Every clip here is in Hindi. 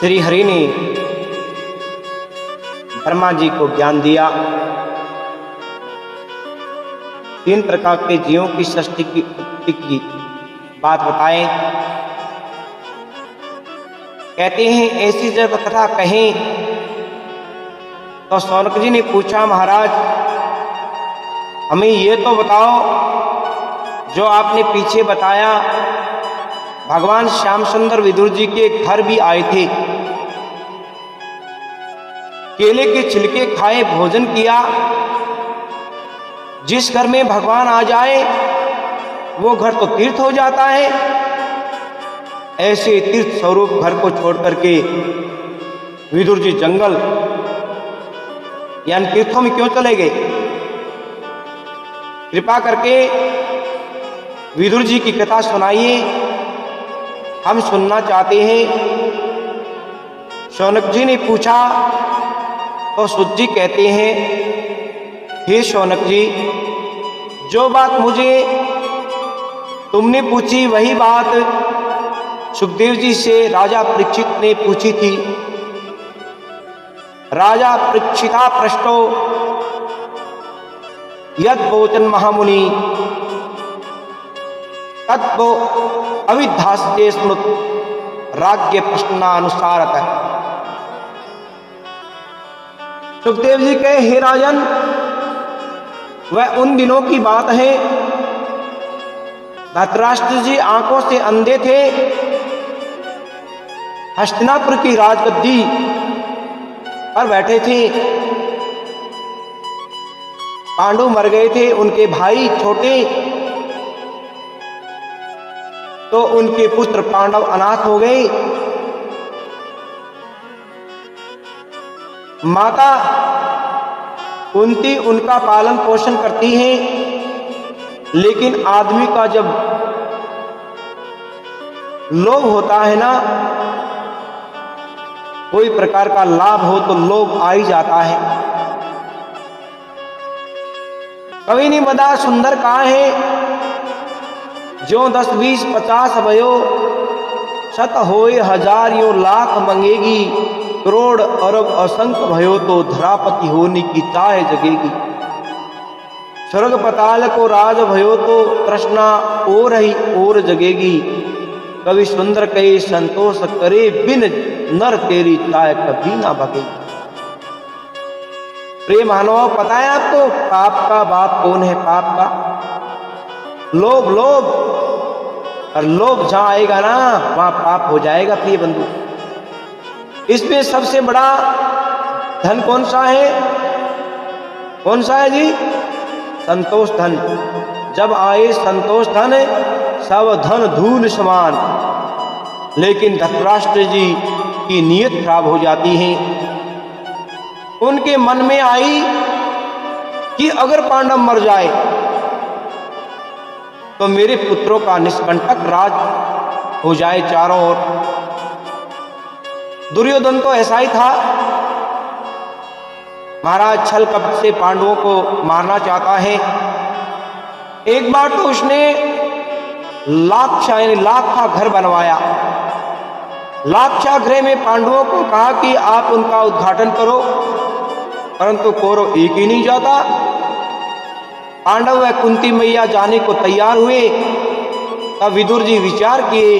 श्री हरि ने ब्रह्मा जी को ज्ञान दिया। 3 प्रकार के जीवों की सृष्टि की उत्पत्ति की बात बताएं। कहते हैं ऐसी जब कथा कहें तो शौनक जी ने पूछा, महाराज हमें ये तो बताओ जो आपने पीछे बताया, भगवान श्याम सुंदर विदुर जी के घर भी आए थे, केले के छिलके खाए, भोजन किया। जिस घर में भगवान आ जाए वो घर तो तीर्थ हो जाता है। ऐसे तीर्थ स्वरूप घर को छोड़ करके विदुर जी जंगल यानी तीर्थों में क्यों चले गए? कृपा करके विदुर जी की कथा सुनाइए, हम सुनना चाहते हैं। शौनक जी ने पूछा तो सुत जी कहते हैं, हे शौनक जी, जो बात मुझे तुमने पूछी वही बात सुखदेव जी से राजा परीक्षित ने पूछी थी। राजा परीक्षिता पृष्ठो यद वोचन महामुनि तत्व अविधास्ते स्मृत राज्य प्रश्नानुसारतः। सुखदेव जी कहे, हे राजन, वह उन दिनों की बात है धृतराष्ट्र जी आंखों से अंधे थे, हस्तिनापुर की राजगद्दी पर बैठे थे। पांडु मर गए थे, उनके भाई छोटे, तो उनके पुत्र पांडव अनाथ हो गए। माता कुंती उनका पालन पोषण करती है, लेकिन आदमी का जब लोभ होता है ना, कोई प्रकार का लाभ हो तो लोभ आ ही जाता है। कवि ने बड़ा सुंदर कहा है, जो 10 20 50 भयो, शत होए हजार यो लाख मंगेगी, करोड़ अरब असंख्य भयो तो धरापति होने की चाह जगेगी। स्वर्ग पताल को राज भयो तो तृष्णा और ही और जगेगी। कवि सुंदर कहे, संतोष करे बिन नर तेरी चाह कभी ना भगेगी। प्रिय मानव, पता है आपको पाप का बाप कौन है? पाप का लोभ। लोभ और लोभ जहां आएगा ना वहां पाप हो जाएगा। प्रिय बंधु, इसमें सबसे बड़ा धन कौन सा है? कौन सा है जी? संतोष धन। जब आए संतोष धन, सब धन धूल समान। लेकिन धृतराष्ट्र जी की नीयत खराब हो जाती है। उनके मन में आई कि अगर पांडव मर जाए तो मेरे पुत्रों का निष्कंटक राज हो जाए चारों ओर। दुर्योधन तो ऐसा ही था, महाराज छल कपट से पांडवों को मारना चाहता है। एक बार तो उसने लाख का घर बनवाया। लाक्षा गृह में पांडवों को कहा कि आप उनका उद्घाटन करो, परंतु कौरव एक ही नहीं जाता। पांडव व कुंती मैया जाने को तैयार हुए। तब विदुर जी विचार किए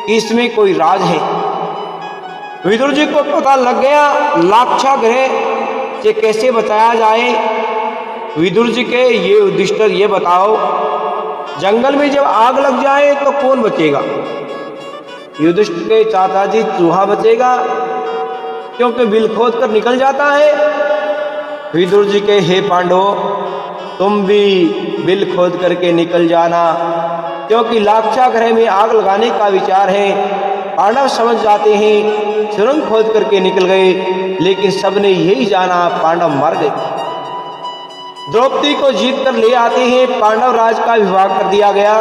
कि इसमें कोई राज है। विदुर जी को पता लग गया लाक्षा गृह से कैसे बचाया जाए। विदुर जी के ये युधिष्ठिर, ये बताओ, जंगल में जब आग लग जाए तो कौन बचेगा? युधिष्ठिर के चाचा जी चूहा बचेगा, क्योंकि बिल खोद कर निकल जाता है। विदुर जी के, हे पांडवों, तुम भी बिल खोद करके निकल जाना, क्योंकि लाक्षा गृह में आग लगाने का विचार है। पांडव समझ जाते हैं, सुरंग खोद करके निकल गए, लेकिन सबने यही जाना पांडव मर गए। द्रौपदी को जीत कर ले आते हैं। पांडव राज का विभाग कर दिया गया,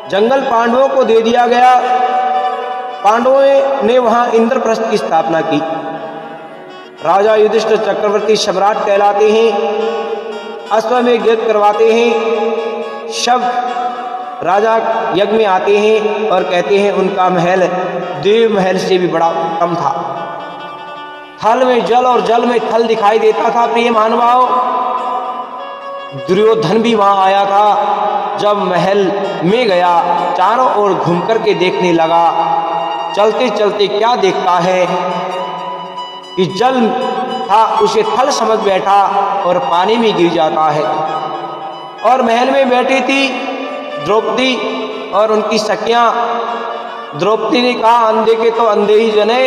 जंगल पांडवों को दे दिया गया। पांडवों ने वहां इंद्रप्रस्थ की स्थापना की। राजा युधिष्ठिर चक्रवर्ती सम्राट कहलाते हैं। अश्वमेध यज्ञ करवाते हैं। सब राजा यज्ञ में आते हैं और कहते हैं उनका महल देव महल से भी बड़ा उत्तम था। थल में जल और जल में थल दिखाई देता था। प्रिय महानुभाव, दुर्योधन भी वहां आया था। जब महल में गया, चारों ओर घूम कर के देखने लगा। चलते चलते क्या देखता है कि जल था उसे थल समझ बैठा और पानी में गिर जाता है। और महल में बैठी थी द्रौपदी और उनकी सखियां। द्रौपदी ने कहा, अंधे के तो अंधे ही जने।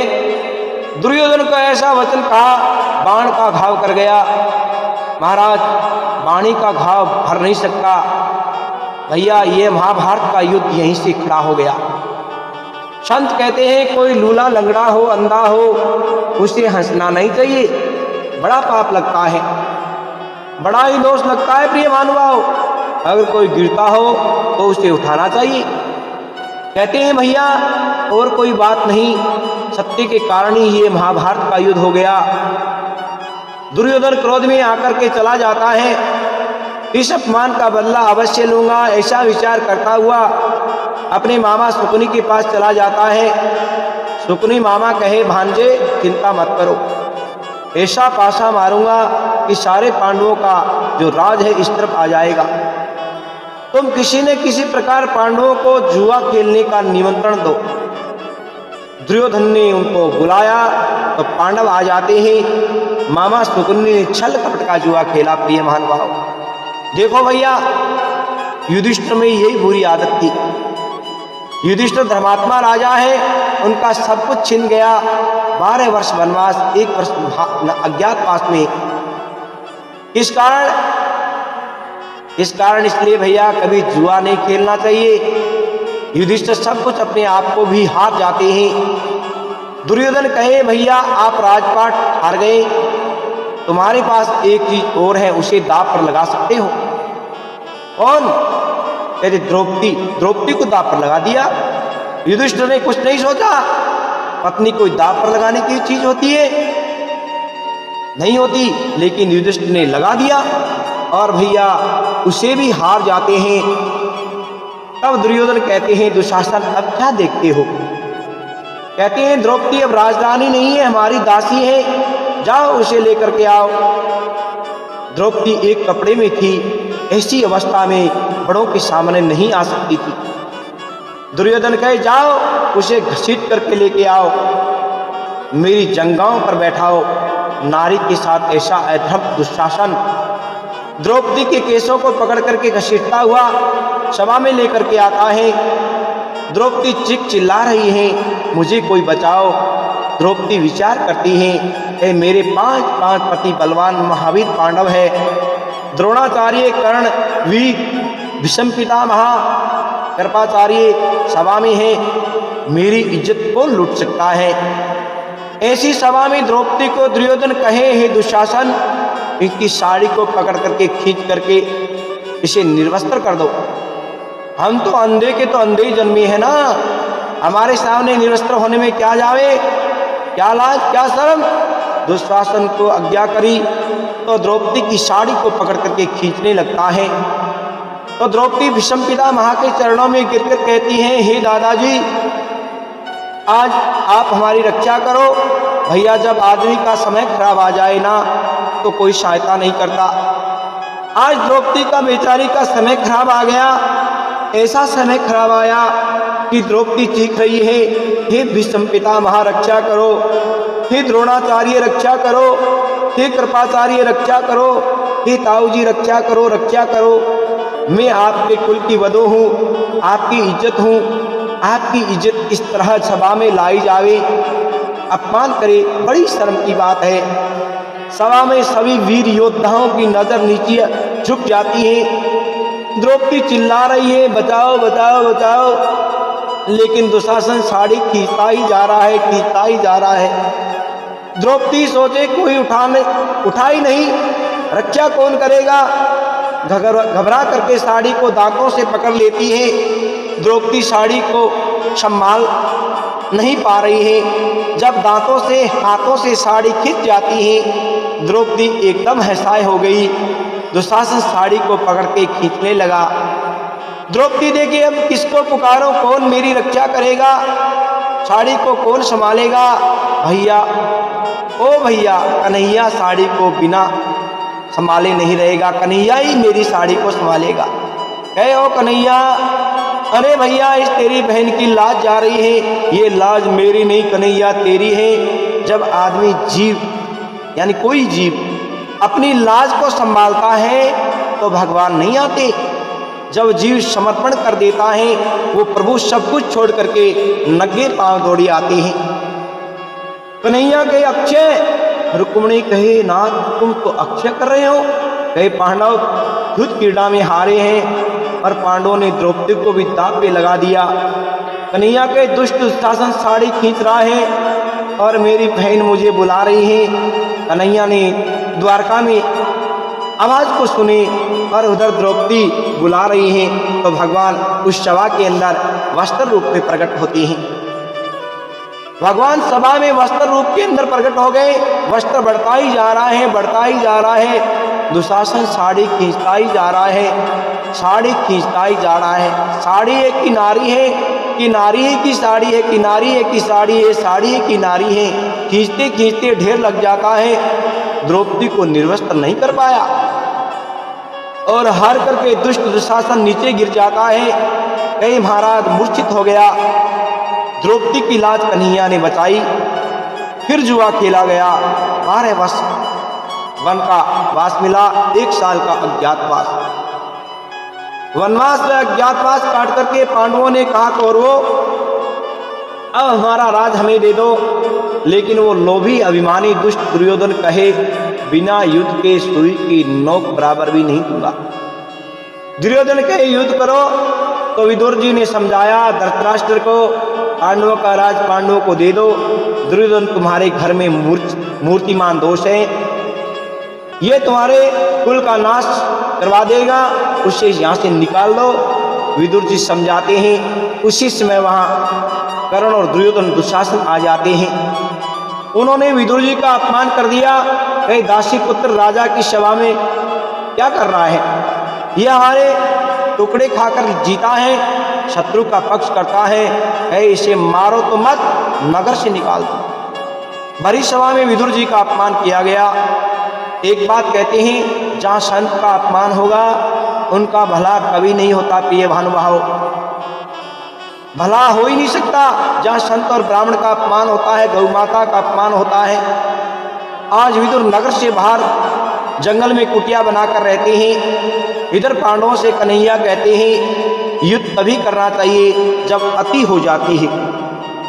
दुर्योधन को ऐसा वचन कहा, बाण का घाव कर गया। महाराज, वाणी का घाव भर नहीं सकता। भैया, ये महाभारत का युद्ध यहीं से खड़ा हो गया। संत कहते हैं कोई लूला लंगड़ा हो, अंधा हो, उसे हंसना नहीं चाहिए, बड़ा पाप लगता है, बड़ा ही दोष लगता है। प्रिय महानुभाव, अगर कोई गिरता हो तो उसे उठाना चाहिए। कहते हैं भैया और कोई बात नहीं, सत्य के कारण ही ये महाभारत का युद्ध हो गया। दुर्योधन क्रोध में आकर के चला जाता है। इस अपमान का बदला अवश्य लूंगा, ऐसा विचार करता हुआ अपने मामा शकुनी के पास चला जाता है। शकुनी मामा कहे, भांजे चिंता मत करो, ऐसा पासा मारूंगा कि सारे पांडवों का जो राज है इस तरफ आ जाएगा। तुम किसी न किसी प्रकार पांडवों को जुआ खेलने का निमंत्रण दो। दुर्योधन ने उनको बुलाया तो पांडव आ जाते हैं। मामा शकुनी ने छल कपट का जुआ खेला। प्रिय महानुभाव, देखो भैया, युधिष्ठिर में यही बुरी आदत थी। युधिष्ठिर धर्मात्मा राजा है, उनका सब कुछ छिन गया। 12 वर्ष वनवास, 1 वर्ष अज्ञातवास में। इस कारण इसलिए भैया कभी जुआ नहीं खेलना चाहिए। युधिष्ठिर सब कुछ अपने आप को भी हार जाते हैं। दुर्योधन कहे, भैया आप राजपाट हार गए, तुम्हारे पास एक चीज और है, उसे दांव पर लगा सकते हो। कौन? कहते द्रौपदी। द्रौपदी को दांव पर लगा दिया। युधिष्ठिर ने कुछ नहीं सोचा, पत्नी को दांव पर लगाने की चीज होती है? नहीं होती, लेकिन युधिष्ठिर ने लगा दिया और भैया उसे भी हार जाते हैं। तब दुर्योधन कहते हैं, दुशासन अब क्या देखते हो? कहते हैं, द्रौपदी अब राजरानी नहीं है, हमारी दासी है, जाओ उसे लेकर के आओ। द्रौपदी एक कपड़े में थी, ऐसी अवस्था में बड़ों के सामने नहीं आ सकती थी। दुर्योधन कहे, जाओ उसे घसीट करके लेके आओ, मेरी जंगाओं पर बैठाओ। नारी के साथ ऐसा अधर्म दुशासन। द्रौपदी के केसों को पकड़ करके घसीटता हुआ सभा में लेकर के आता है। द्रौपदी चीख चिल्ला रही है, मुझे कोई बचाओ। द्रौपदी विचार करती है, मेरे 5 पति बलवान महावीर पांडव है, द्रोणाचार्य, कर्ण, वीर, भीष्म पितामह, कृपाचार्य सभा में है, मेरी इज्जत कौन लूट सकता है? ऐसी सभा में द्रौपदी को दुर्योधन कहे, हे दुशासन, इनकी साड़ी को पकड़ करके खींच करके इसे निर्वस्त्र कर दो। हम तो अंधे के तो अंधे ही जन्मे हैं ना, हमारे सामने निर्वस्त्र होने में क्या जावे, क्या लाज, क्या शर्म। दुशासन को आज्ञा करी तो द्रौपदी की साड़ी को पकड़ करके खींचने लगता है। तो द्रौपदी भीष्म पितामह के चरणों में गिरकर कहती हैं, हे दादाजी, आज आप हमारी रक्षा करो। भैया, जब आदमी का समय खराब आ जाए ना तो कोई सहायता नहीं करता। आज द्रौपदी का बेचारी का समय खराब आ गया। ऐसा समय खराब आया कि द्रौपदी चीख रही है, हे भीष्म पितामह रक्षा करो, हे द्रोणाचार्य रक्षा करो, हे कृपाचार्य रक्षा करो, हे ताऊजी रक्षा करो, रक्षा करो। मैं आपके कुल की वधू हूँ, आपकी इज्जत हूँ, आपकी इज्जत इस तरह सभा में लाई जावे, अपमान करे, बड़ी शर्म की बात है। सभा में सभी वीर योद्धाओं की नजर नीचे झुक जाती है। द्रौपदी चिल्ला रही है, बचाओ बचाओ बचाओ, लेकिन दुशासन साड़ी खींचता ही जा रहा है, खींचता ही जा रहा है। द्रौपदी सोचे कोई उठा ही नहीं, रक्षा कौन करेगा। घबरा करके साड़ी को दांतों से पकड़ लेती है। द्रौपदी साड़ी को संभाल नहीं पा रही है। जब दांतों से हाथों से साड़ी खिंच जाती है, द्रौपदी एकदम हसाए हो गई। दुशासन साड़ी को पकड़ के खींचने लगा। द्रौपदी देखिए अब किसको पुकारो, कौन मेरी रक्षा करेगा, साड़ी को कौन संभालेगा। भैया, ओ भैया, कन्हैया साड़ी को बिना संभाले नहीं रहेगा, कन्हैया ही मेरी साड़ी को संभालेगा। कहे ओ कन्हैया, अरे भैया इस तेरी बहन की लाज जा रही है, ये लाज मेरी नहीं कन्हैया तेरी है। जब आदमी जीव यानी कोई जीव अपनी लाज को संभालता है तो भगवान नहीं आते। जब जीव समर्पण कर देता है वो प्रभु सब कुछ छोड़ करके नंगे पांव दौड़ी आते हैं। कन्हैया कहे अक्षय, रुक्मिणी कहे नाथ तुम तो अक्षय कर रहे हो। कहे पांडव युद्ध क्रीड़ा में हारे हैं और पांडवों ने द्रौपदी को भी दांव पे लगा दिया। कन्हैया के दुष्ट दुशासन साड़ी खींच रहा है और मेरी बहन मुझे बुला रही है। कन्हैया ने द्वारका में आवाज को सुने और उधर द्रौपदी बुला रही है तो भगवान उस सभा के अंदर वस्त्र रूप में प्रकट होते हैं। भगवान सभा में वस्त्र रूप के अंदर प्रकट हो गए। वस्त्र बढ़ता ही जा रहा है, बढ़ता ही जा रहा है। दुशासन साड़ी खींचता ही जा रहा है, साड़ी खींचता ही जा रहा है। साड़ी एक किनारी है, किनारी है की साड़ी है, किनारी है की साड़ी है, साड़ी है किनारी है। खींचते खींचते ढेर लग जाता है। द्रौपदी को निर्वस्त्र नहीं कर पाया और हार करके दुष्ट दुशासन नीचे गिर जाता है। कई महाराज मूर्छित हो गया। द्रौपदी की लाज कन्हैया ने बचाई। फिर जुआ खेला गया। 12 वर्ष वन का वास मिला, 1 साल का अज्ञातवास। वनवास में अज्ञातवास काट करके पांडवों ने कहा कौरवों अब हमारा राज हमें दे दो। लेकिन वो लोभी अभिमानी दुष्ट दुर्योधन कहे बिना युद्ध के सुई की नोक बराबर भी नहीं दूंगा। दुर्योधन कहे युद्ध करो तो विदुर जी ने समझाया धृतराष्ट्र को पांडवों का राज पांडवों को दे दो। दुर्योधन तुम्हारे घर में मूर्तिमान दोष है, ये तुम्हारे कुल का नाश करवा देगा, उसे यहाँ से निकाल दो। विदुर जी समझाते हैं। उसी समय वहाँ कर्ण और दुर्योधन दुशासन आ जाते हैं। उन्होंने विदुर जी का अपमान कर दिया। कहे दासी पुत्र राजा की सभा में क्या कर रहा है, ये हमारे टुकड़े खाकर जीता है, शत्रु का पक्ष करता है। कहे इसे मारो तो मत, नगर से निकाल दो। भरी सभा में विदुर जी का अपमान किया गया। एक बात कहते हैं जहाँ संत का अपमान होगा उनका भला कभी नहीं होता। प्रिय भानुभाव, भला हो ही नहीं सकता। जहाँ संत और ब्राह्मण का अपमान होता है, गौ माता का अपमान होता है। आज विदुर नगर से बाहर जंगल में कुटिया बनाकर रहते हैं। इधर पांडवों से कन्हैया कहते हैं युद्ध तभी करना चाहिए जब अति हो जाती है,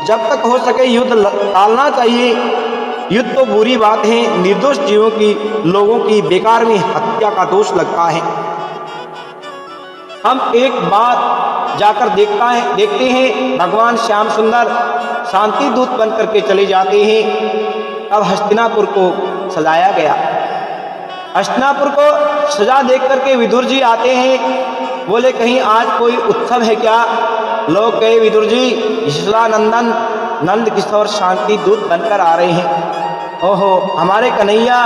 जब तक हो सके युद्ध टालना चाहिए। युद्ध तो बुरी बात है, निर्दोष जीवों की लोगों की बेकार में हत्या का दोष लगता है। हम एक बार जाकर देखते हैं भगवान श्याम सुंदर शांति दूत बन करके चले जाते हैं। अब हस्तिनापुर को सजाया गया। हस्तिनापुर को सजा देख करके विदुर जी आते हैं। बोले कहीं आज कोई उत्सव है क्या? लोग कहे विदुर जी यशोदानंदन नंद किशोर शांति दूत बनकर आ रहे हैं। ओहो हमारे कन्हैया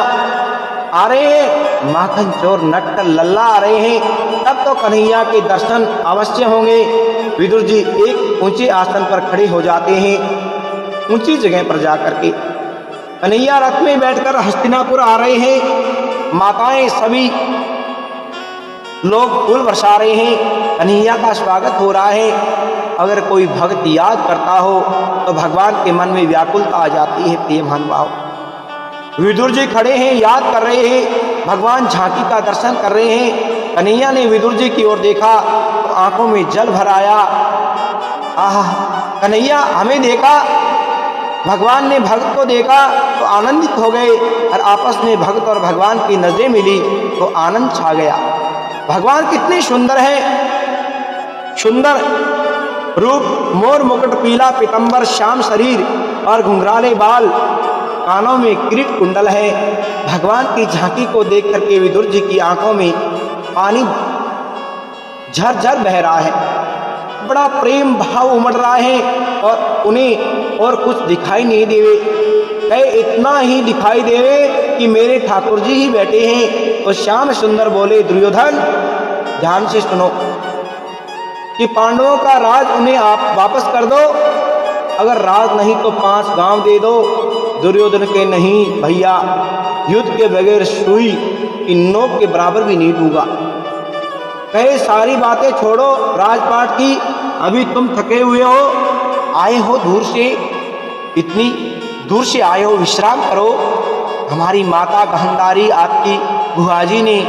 आ रहे हैं, माखन चोर नट्ट लल्ला आ रहे हैं, तब तो कन्हैया के दर्शन अवश्य होंगे। विदुर जी एक ऊंचे आसन पर खड़े हो जाते हैं, ऊंची जगह पर जाकर के। कन्हैया रथ में बैठकर हस्तिनापुर आ रहे हैं। माताएं सभी लोग फूल बरसा रहे हैं, कन्हैया का स्वागत हो रहा है। अगर कोई भक्त याद करता हो तो भगवान के मन में व्याकुलता आ जाती है। प्रिय महानुभाव, विदुर जी खड़े हैं, याद कर रहे हैं, भगवान झांकी का दर्शन कर रहे हैं। कन्हैया ने विदुर जी की ओर देखा तो आंखों में जल भर आया। आह, कन्हैया हमें देखा, भगवान ने भक्त को देखा तो आनंदित हो गए और आपस में भक्त और भगवान की नजरें मिली तो आनंद छा गया। भगवान कितने सुंदर हैं, सुंदर रूप, मोर मुकुट पीला पीतंबर श्याम शरीर और घुंघराले बाल, कानों में किरीट कुंडल है। भगवान की झांकी को देख करके विदुर जी की आंखों में पानी झरझर बह रहा है, बड़ा प्रेम भाव उमड़ रहा है और उन्हें और कुछ दिखाई नहीं देवे। कहे इतना ही दिखाई देवे कि मेरे ठाकुर जी ही बैठे हैं। तो श्याम सुंदर बोले दुर्योधन ध्यान से सुनो, कि पांडवों का राज उन्हें आप वापस कर दो, अगर राज नहीं तो 5 गांव दे दो। दुर्योधन के नहीं भैया, युद्ध के बगैर सुई की नोक के बराबर भी नहीं दूंगा। कहे सारी बातें छोड़ो राजपाट की, अभी तुम थके हुए हो, आए हो दूर से, इतनी दूर से आए हो, विश्राम करो। हमारी माता गांधारी आपकी बुआजी ने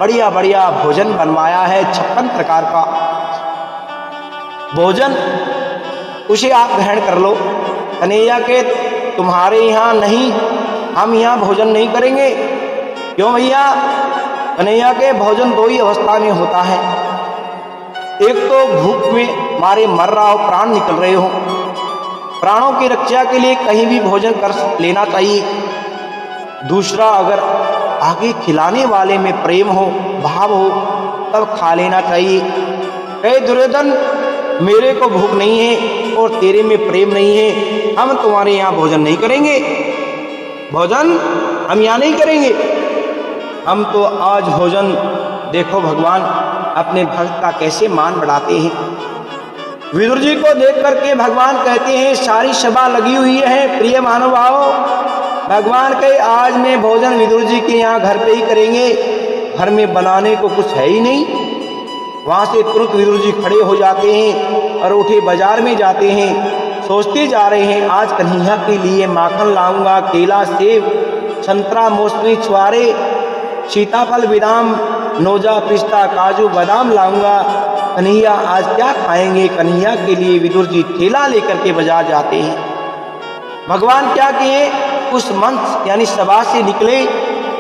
बढ़िया बढ़िया भोजन बनवाया है, 56 प्रकार का भोजन, उसे आप ग्रहण कर लो। कन्हैया के तुम्हारे यहाँ नहीं, हम यहाँ भोजन नहीं करेंगे। क्यों भैया? कन्हैया के भोजन 2 ही अवस्था में होता है, एक तो भूख में मारे मर रहा हो, प्राण निकल रहे हो, प्राणों की रक्षा के लिए कहीं भी भोजन कर लेना चाहिए। दूसरा, अगर आगे खिलाने वाले में प्रेम हो, भाव हो, तब खा लेना चाहिए। कहे दुर्योधन मेरे को भूख नहीं है और तेरे में प्रेम नहीं है, हम तुम्हारे यहाँ भोजन नहीं करेंगे, भोजन हम यहाँ नहीं करेंगे। हम तो आज भोजन, देखो भगवान अपने भक्त का कैसे मान बढ़ाते हैं। विदुर जी को देख करके भगवान कहते हैं, सारी सभा लगी हुई है प्रिय महानुभाव, भगवान कहे आज में भोजन विदुर जी के यहाँ घर पे ही करेंगे, घर में बनाने को कुछ है ही नहीं। वहाँ से तुरंत विदुर जी खड़े हो जाते हैं और उठे बाजार में जाते हैं, सोचते जा रहे हैं आज कन्हैया के लिए माखन लाऊंगा, केला, सेब, संतरा, मौसमी, छुआरे, सीताफल, बादाम, नोजा, पिस्ता, काजू, बादाम लाऊंगा। कन्हैया आज क्या खाएंगे? कन्हैया के लिए विदुर जी ठेला लेकर के बाजार जाते हैं। भगवान क्या किए, उस मंच यानी सभा से निकले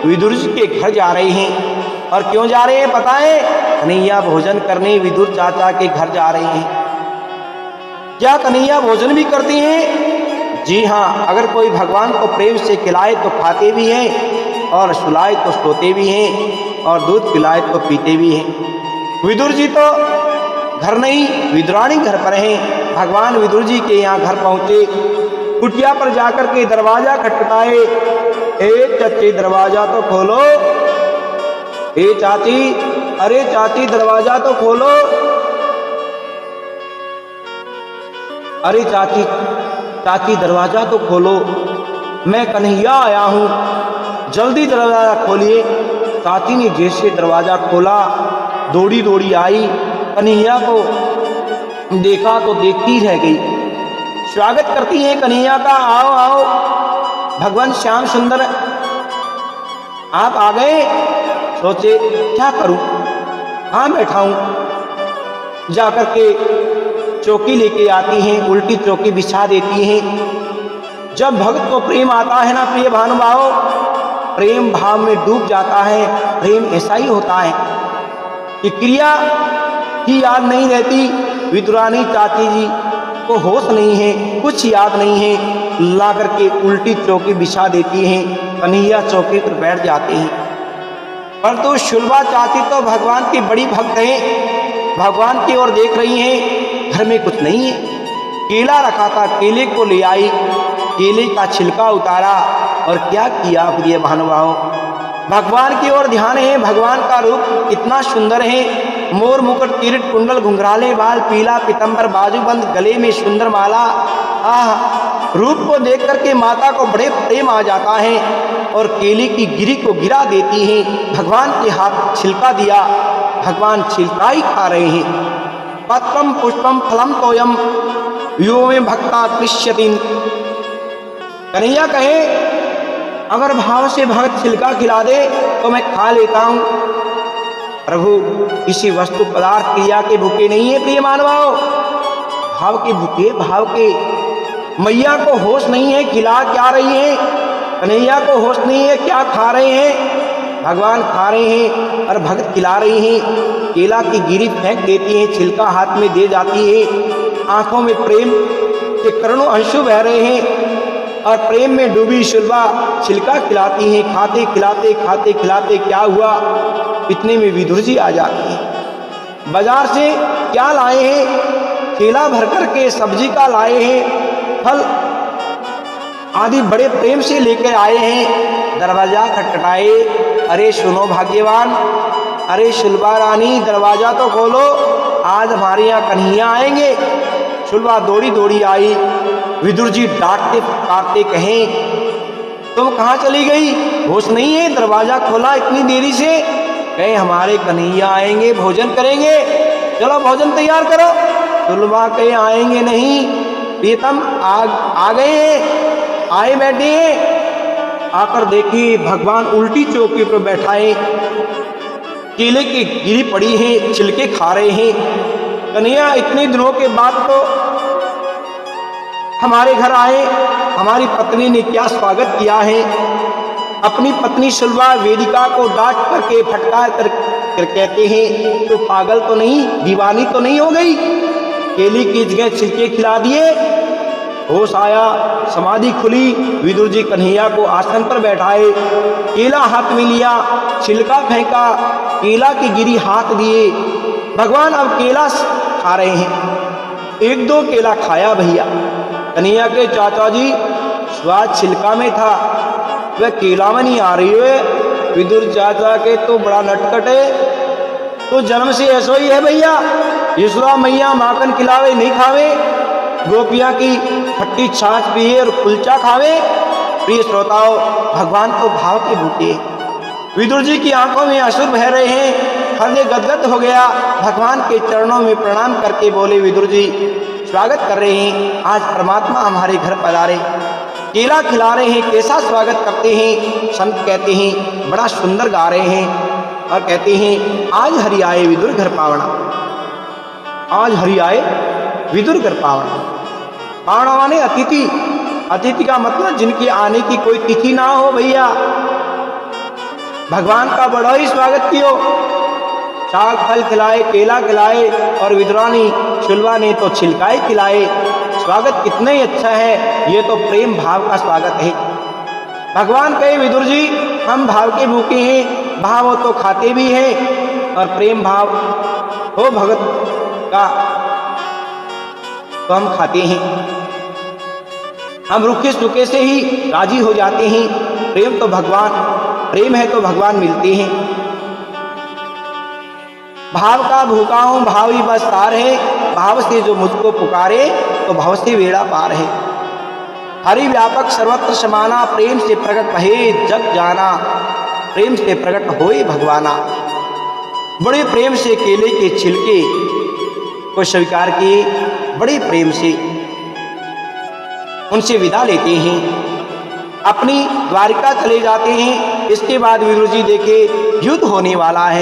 विदुर जी के घर जा रहे हैं। और क्यों जा रहे हैं पता है? कन्हैया भोजन करने विदुर चाचा के घर जा रहे हैं। क्या कन्हैया भोजन भी करते हैं? जी हाँ, अगर कोई भगवान को प्रेम से खिलाए तो खाते भी हैं, और सुलाए तो सोते भी हैं, और दूध पिलाए तो पीते भी हैं। विदुर जी तो घर नहीं, विदुरानी घर पर हैं। भगवान विदुर जी के यहाँ घर पहुँचे, कुटिया पर जाकर के दरवाजा खटखटाए, ए चाची दरवाजा तो खोलो, ए चाची, अरे चाची दरवाजा तो खोलो, अरे चाची, चाची दरवाजा तो खोलो, मैं कन्हैया आया हूँ, जल्दी दरवाजा खोलिए। चाची ने जैसे दरवाजा खोला, दौड़ी दौड़ी आई, कन्हैया को देखा तो देखती रह गई। स्वागत करती है कन्हैया का, आओ आओ भगवान श्याम सुंदर आप आ गए। सोचे क्या करूं, हाँ बैठा हूं। जाकर के चौकी लेके आती हैं, उल्टी चौकी बिछा देती हैं। जब भक्त को प्रेम आता है ना प्रिय भानुभाव, प्रेम भाव में डूब जाता है। प्रेम ऐसा ही होता है कि क्रिया ही याद नहीं रहती। विदुरानी चाची जी को होश नहीं है, कुछ याद नहीं है, ला करके उल्टी चौकी बिछा देती हैं। कन्हैया चौकी पर बैठ जाते हैं। परंतु शुल्बा चाची तो भगवान की बड़ी भक्त हैं, भगवान की ओर देख रही हैं। घर में कुछ नहीं है, केला रखा था, केले को ले आई, केले का छिलका उतारा और क्या किया प्रिय भानुभाव, भगवान की ओर ध्यान है। भगवान का रूप इतना सुंदर है, मोर मुकुट, किरीट, कुंडल, घुंघराले बाल, पीला पीतंबर, बाजूबंद, गले में सुंदर माला। रूप को देख करके माता को बड़े प्रेम आ जाता है और केले की गिरी को गिरा देती हैं। भगवान के हाथ छिलका दिया, भगवान छिलका ही खा रहे हैं। पत्रम पुष्पम फलम तोयम यो में भक्ता कृष्यति। कन्हैया कहे अगर भाव से भक्त छिलका खिला दे तो मैं खा लेता हूँ। प्रभु किसी वस्तु पदार्थ क्रिया के भूखे नहीं है प्रिय मानवाओ, भाव के भूखे, भाव के। मैया को होश नहीं है खिला क्या रही है, कन्हैया को होश नहीं है क्या खा रहे हैं। भगवान खा रहे हैं और भक्त खिला रही हैं। केला की गिरी फेंक देती हैं, छिलका हाथ में दे जाती है। आंखों में प्रेम के करोड़ों अंशु बह रहे हैं और प्रेम में डूबी शुल्बा छिलका खिलाती हैं। खाते खिलाते खाते खिलाते क्या हुआ, इतने में विदुर जी आ जाते हैं। बाजार से क्या लाए हैं, केला भर करके सब्जी का लाए हैं, फल आदि बड़े प्रेम से लेकर आए हैं। दरवाजा खटखटाए, अरे सुनो भाग्यवान, अरे शुल्बा रानी दरवाजा तो खोलो। आज हमारे यहाँ कन्हैया आएंगे। सुलभा दौड़ी दौड़ी आई। विदुर जी डांटते फटकारते कहें, तुम कहाँ चली गई? होश नहीं है? दरवाजा खोला इतनी देरी से। कहे, हमारे कन्हैया आएंगे, भोजन करेंगे, चलो भोजन तैयार करो। सुलभा कहे, आएंगे नहीं, प्रीतम आ गए हैं, आए बैठे हैं। आकर देखिए भगवान उल्टी चौकी पर बैठाए, केले की गिरी पड़ी है, छिलके खा रहे हैं। कन्हैया इतने दिनों के बाद तो हमारे घर आए, हमारी पत्नी ने क्या स्वागत किया है। अपनी पत्नी सुलभा वेदिका को डांट करके फटकार कर कहते हैं, तो पागल तो नहीं, दीवानी तो नहीं हो गई? केली की जगह छिलके खिला दिए। होश आया, समाधि खुली। विदुर जी कन्हैया को आसन पर बैठाए, केला हाथ में लिया, छिलका फेंका, केला की गिरी हाथ दिए। भगवान अब केला खा रहे हैं। एक दो केला खाया भैया। कन्हैया के चाचा जी, स्वाद छिलका में था, वह केला में नहीं आ रही है। विदुर चाचा के तो बड़ा नटखट है, तो जन्म से ऐसा ही है भैया। यशोदा मैया माखन खिलावे नहीं खावे, गोपियां की खट्टी छाछ पिए और कुलचा खावे। प्रिय श्रोताओं, भगवान तो भाव के भूखे। विदुर जी की आंखों में आंसू बह रहे हैं, हृदय गदगद हो गया। भगवान के चरणों में प्रणाम करके बोले, विदुर जी स्वागत कर रहे हैं, आज परमात्मा हमारे घर पधारे, केला खिला रहे हैं, कैसा स्वागत करते हैं। संत कहते हैं बड़ा सुंदर गा रहे हैं और कहते हैं, आज हरि आए विदुर घर पावना, आज हरि आए विदुर घर पावना। पावना माने अतिथि। अतिथि का मतलब जिनके आने की कोई तिथि ना हो भैया। भगवान का बड़ा ही स्वागत कियो, साग फल खिलाए, केला खिलाए और विदुरानी सुलभा ने तो छिलकाए खिलाए। स्वागत कितना ही अच्छा है, ये तो प्रेम भाव का स्वागत है। भगवान कहे, विदुर जी हम भाव के भूखे हैं, भाव हो तो खाते भी हैं, और प्रेम भाव हो भगत का तो हम खाते हैं। हम रुखे सूखे से ही राजी हो जाते हैं। प्रेम तो भगवान, प्रेम है तो भगवान मिलते हैं। भाव का भूखा हूं, भाव ही बस तार है, भाव से जो मुझको पुकारे तो भाव से बेड़ा पार है। हरि व्यापक सर्वत्र समाना, प्रेम से प्रकट भये जग जाना, प्रेम से प्रकट होए भगवाना। बड़े प्रेम से केले के छिलके को स्वीकार किए, बड़े प्रेम से उनसे विदा लेते हैं, अपनी द्वारिका चले जाते हैं। इसके बाद विदुर जी देखे युद्ध होने वाला है।